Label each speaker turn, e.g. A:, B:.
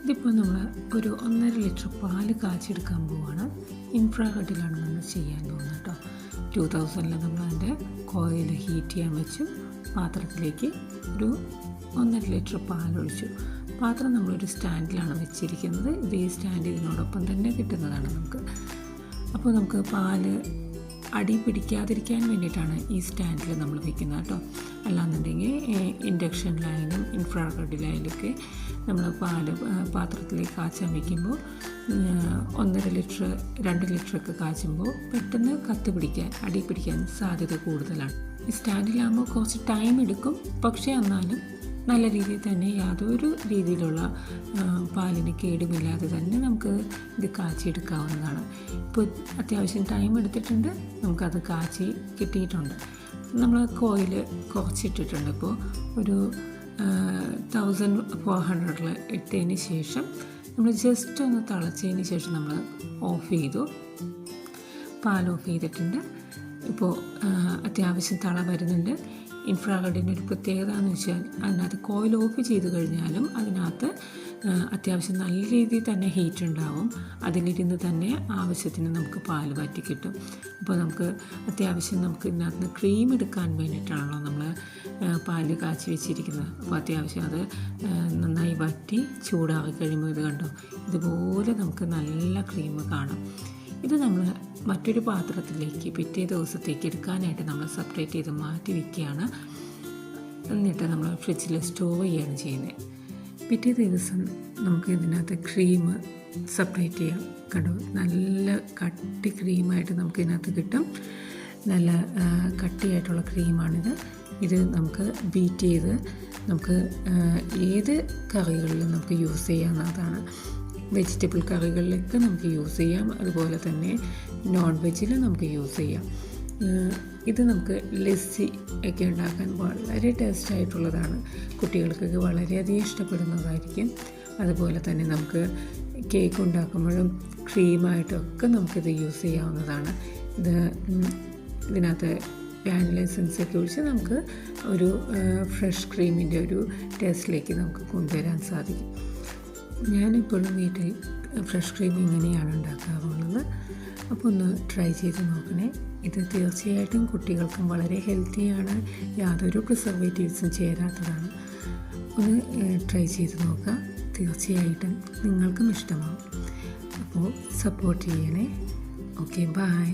A: ഇതിപ്പോൾ നമ്മൾ ഒരു 1.5 ലിറ്റർ പാല് കാച്ചെടുക്കാൻ പോവുകയാണ്. ഇൻഫ്രാറെഡിലാണ് നമ്മൾ ചെയ്യാൻ പോകുന്നത് കേട്ടോ. 2000 നമ്മൾ അതിൻ്റെ കോയിൽ ഹീറ്റ് ചെയ്യാൻ വെച്ചു. പാത്രത്തിലേക്ക് ഒരു 1.5 ലിറ്റർ പാലൊഴിച്ചു. പാത്രം നമ്മളൊരു സ്റ്റാൻഡിലാണ് വെച്ചിരിക്കുന്നത്. ഇത് ഈ സ്റ്റാൻഡ് ഇതിനോടൊപ്പം തന്നെ കിട്ടുന്നതാണ് നമുക്ക്. അപ്പോൾ നമുക്ക് പാല് അടി പിടിക്കാതിരിക്കാൻ വേണ്ടിയിട്ടാണ് ഈ സ്റ്റാൻഡിൽ നമ്മൾ വയ്ക്കുന്നത് കേട്ടോ. അല്ലാന്നുണ്ടെങ്കിൽ ഇൻഡക്ഷനിലായാലും ഇൻഫ്രാറെഡിലായാലൊക്കെ നമ്മൾ പാത്രത്തിലേക്ക് കാച്ചാൻ വയ്ക്കുമ്പോൾ 1.5 ലിറ്റർ 2 ലിറ്ററൊക്കെ കാച്ചുമ്പോൾ പെട്ടെന്ന് കത്ത് പിടിക്കാൻ അടി പിടിക്കാൻ സാധ്യത കൂടുതലാണ്. ഈ സ്റ്റാൻഡിലാകുമ്പോൾ കുറച്ച് ടൈം എടുക്കും, പക്ഷേ എന്നാലും നല്ല രീതിയിൽ തന്നെ യാതൊരു രീതിയിലുള്ള പാലിന് കേടുമില്ലാതെ തന്നെ നമുക്ക് ഇത് കാച്ചിയെടുക്കാവുന്നതാണ്. ഇപ്പോൾ അത്യാവശ്യം ടൈം എടുത്തിട്ടുണ്ട്, നമുക്കത് കാച്ചി കിട്ടിയിട്ടുണ്ട്. നമ്മൾ കോയിൽ കുറച്ചിട്ടിട്ടുണ്ട്. ഇപ്പോൾ ഒരു 1400 ഇട്ടതിന് ശേഷം നമ്മൾ ജസ്റ്റ് ഒന്ന് തിളച്ചതിന് ശേഷം നമ്മൾ ഓഫ് ചെയ്തു. പാൽ ഓഫ് ചെയ്തിട്ടുണ്ട്. ഇപ്പോൾ അത്യാവശ്യം തള വരുന്നുണ്ട്. ഇൻഫ്രാറെഡിൻ്റെ ഒരു പ്രത്യേകത എന്ന് വെച്ചാൽ അതിനകത്ത് കോയിൽ ഓഫ് ചെയ്ത് കഴിഞ്ഞാലും അതിനകത്ത് അത്യാവശ്യം നല്ല രീതിയിൽ തന്നെ ഹീറ്റ് ഉണ്ടാവും. അതിലിരുന്ന് തന്നെ ആവശ്യത്തിന് നമുക്ക് പാൽ വറ്റി കിട്ടും. അപ്പോൾ നമുക്ക് അത്യാവശ്യം നമുക്ക് ഇതിനകത്ത് ക്രീം എടുക്കാൻ വേണ്ടിയിട്ടാണല്ലോ നമ്മൾ പാല് കാച്ചി വെച്ചിരിക്കുന്നത്. അപ്പോൾ അത്യാവശ്യം അത് നന്നായി വറ്റി ചൂടാക്കി കഴിയുമ്പോൾ ഇത് കണ്ടോ, ഇതുപോലെ നമുക്ക് നല്ല ക്രീം കാണാം. ഇത് നമ്മൾ മറ്റൊരു പാത്രത്തിലേക്ക് പിറ്റേ ദിവസത്തേക്ക് എടുക്കാനായിട്ട് നമ്മൾ സെപ്പറേറ്റ് ചെയ്ത് മാറ്റി വയ്ക്കുകയാണ്. എന്നിട്ട് നമ്മൾ ഫ്രിഡ്ജിൽ സ്റ്റോർ ചെയ്യുകയാണ് ചെയ്യുന്നത്. പിറ്റേ ദിവസം നമുക്ക് ഇതിനകത്ത് ക്രീം സെപ്പറേറ്റ് ചെയ്യാം. കണ്ടോ, നല്ല കട്ടി ക്രീമായിട്ട് നമുക്ക് ഇതിനകത്ത് കിട്ടും. നല്ല കട്ടിയായിട്ടുള്ള ക്രീമാണിത്. ഇത് നമുക്ക് ബീറ്റ് ചെയ്ത് നമുക്ക് ഏത് കറികളിലും നമുക്ക് യൂസ് ചെയ്യാവുന്നതാണ്. വെജിറ്റബിൾ കറികളിലൊക്കെ നമുക്ക് യൂസ് ചെയ്യാം. അതുപോലെ തന്നെ നോൺ വെജിലും നമുക്ക് യൂസ് ചെയ്യാം. ഇത് നമുക്ക് ലസ്സി ഒക്കെ ഉണ്ടാക്കാൻ വളരെ ടേസ്റ്റായിട്ടുള്ളതാണ്. കുട്ടികൾക്കൊക്കെ വളരെയധികം ഇഷ്ടപ്പെടുന്നതായിരിക്കും. അതുപോലെ തന്നെ നമുക്ക് കേക്ക് ഉണ്ടാക്കുമ്പോഴും ക്രീമായിട്ടൊക്കെ നമുക്കിത് യൂസ് ചെയ്യാവുന്നതാണ്. ഇതിനകത്ത് വാനില എസൻസൊക്കെ ഒഴിച്ച് നമുക്ക് ഒരു ഫ്രഷ് ക്രീമിൻ്റെ ഒരു ടേസ്റ്റിലേക്ക് നമുക്ക് കൊണ്ടുവരാൻ സാധിക്കും. ഞാനിപ്പോഴും വീട്ടിൽ ഫ്രഷ് ക്രീം ഇങ്ങനെയാണ് ഉണ്ടാക്കാറുള്ളത്. അപ്പോൾ ഒന്ന് ട്രൈ ചെയ്ത് നോക്കണേ. ഇത് തീർച്ചയായിട്ടും കുട്ടികൾക്കും വളരെ ഹെൽത്തിയാണ്. യാതൊരു പ്രിസർവേറ്റീവ്സും ചേരാത്തതാണ്. ഒന്ന് ട്രൈ ചെയ്ത് നോക്കുക. തീർച്ചയായിട്ടും നിങ്ങൾക്കും ഇഷ്ടമാവും. അപ്പോൾ സപ്പോർട്ട് ചെയ്യണേ. Okay, by.